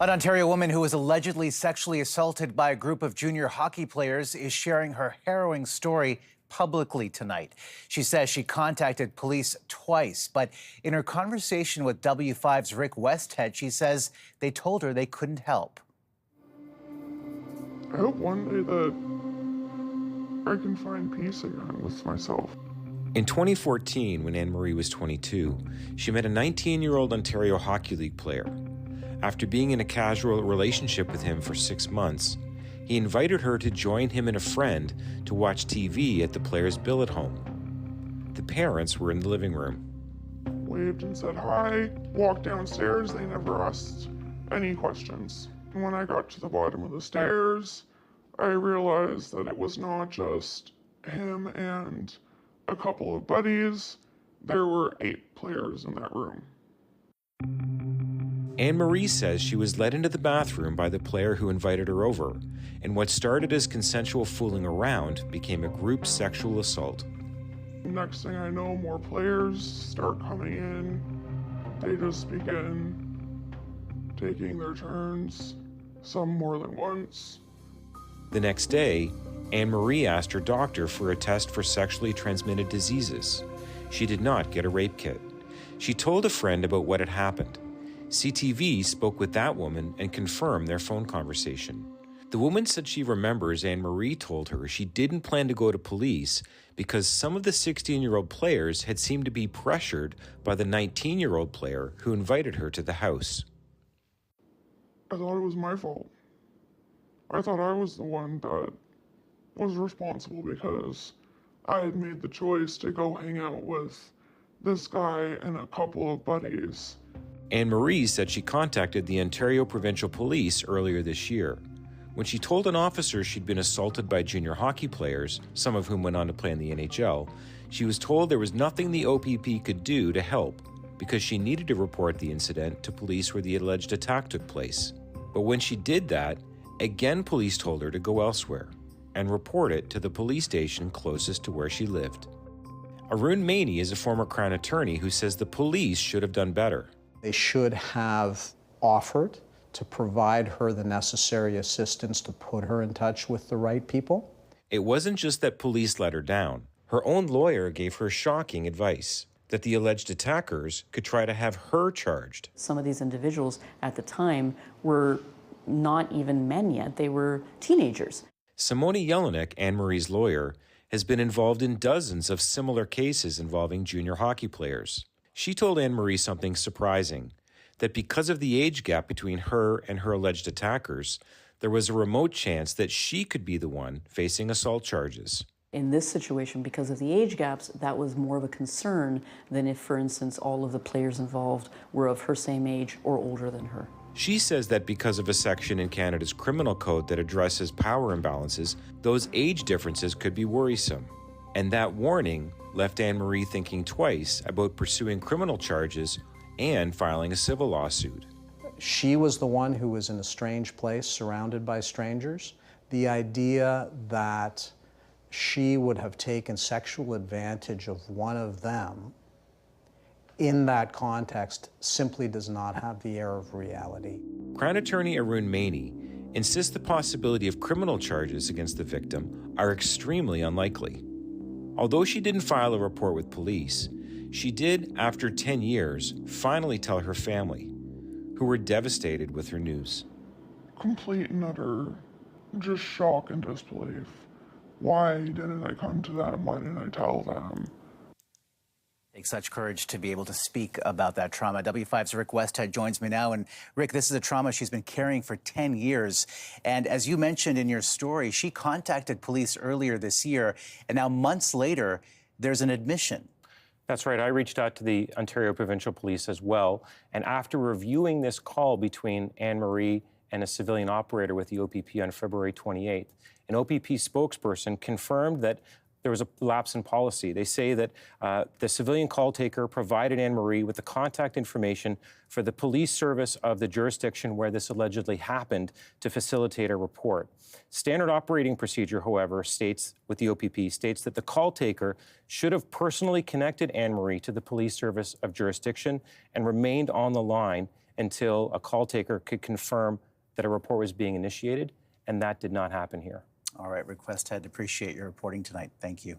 An Ontario woman who was allegedly sexually assaulted by a group of junior hockey players is sharing her harrowing story publicly tonight. She says she contacted police twice, but in her conversation with W5's Rick Westhead, she says they told her they couldn't help. I hope one day that I can find peace again with myself. In 2014, when Anne-Marie was 22, she met a 19-year-old Ontario Hockey League player. After being in a casual relationship with him for 6 months, he invited her to join him and a friend to watch TV at the player's billet home. The parents were in the living room. Waved and said hi, walked downstairs. They never asked any questions. When I got to the bottom of the stairs, I realized that it was not just him and a couple of buddies. There were 8 players in that room. Anne-Marie says she was led into the bathroom by the player who invited her over, and what started as consensual fooling around became a group sexual assault. Next thing I know, more players start coming in. They just begin taking their turns, some more than once. The next day, Anne-Marie asked her doctor for a test for sexually transmitted diseases. She did not get a rape kit. She told a friend about what had happened. CTV spoke with that woman and confirmed their phone conversation. The woman said she remembers Anne-Marie told her she didn't plan to go to police because some of the 16-year-old players had seemed to be pressured by the 19-year-old player who invited her to the house. I thought it was my fault. I thought I was the one that was responsible because I had made the choice to go hang out with this guy and a couple of buddies. Anne-Marie said she contacted the Ontario Provincial Police earlier this year. When she told an officer she'd been assaulted by junior hockey players, some of whom went on to play in the NHL, she was told there was nothing the OPP could do to help because she needed to report the incident to police where the alleged attack took place. But when she did that, again police told her to go elsewhere and report it to the police station closest to where she lived. Arun Maney is a former Crown attorney who says the police should have done better. They should have offered to provide her the necessary assistance to put her in touch with the right people. It wasn't just that police let her down. Her own lawyer gave her shocking advice that the alleged attackers could try to have her charged. Some of these individuals at the time were not even men yet. They were teenagers. Simone Jelinek, Anne-Marie's lawyer, has been involved in dozens of similar cases involving junior hockey players. She told Anne-Marie something surprising, that because of the age gap between her and her alleged attackers, there was a remote chance that she could be the one facing assault charges. In this situation, because of the age gaps, that was more of a concern than if, for instance, all of the players involved were of her same age or older than her. She says that because of a section in Canada's criminal code that addresses power imbalances, those age differences could be worrisome. And that warning left Anne-Marie thinking twice about pursuing criminal charges and filing a civil lawsuit. She was the one who was in a strange place, surrounded by strangers. The idea that she would have taken sexual advantage of one of them in that context simply does not have the air of reality. Crown attorney Arun Maney insists the possibility of criminal charges against the victim are extremely unlikely. Although she didn't file a report with police, she did, after 10 years, finally tell her family, who were devastated with her news. Complete and utter just shock and disbelief. Why didn't I come to them? Why didn't I tell them? Takes such courage to be able to speak about that trauma. W5's Rick Westhead joins me now. And Rick, this is a trauma she's been carrying for 10 years. And as you mentioned in your story, she contacted police earlier this year. And now months later, there's an admission. That's right. I reached out to the Ontario Provincial Police as well. And after reviewing this call between Anne-Marie and a civilian operator with the OPP on February 28th, an OPP spokesperson confirmed that there was a lapse in policy. They say that the civilian call taker provided Anne-Marie with the contact information for the police service of the jurisdiction where this allegedly happened to facilitate a report. Standard operating procedure, however, states, with the OPP, states that the call taker should have personally connected Anne-Marie to the police service of jurisdiction and remained on the line until a call taker could confirm that a report was being initiated, and that did not happen here. All right, Request Head, appreciate your reporting tonight. Thank you.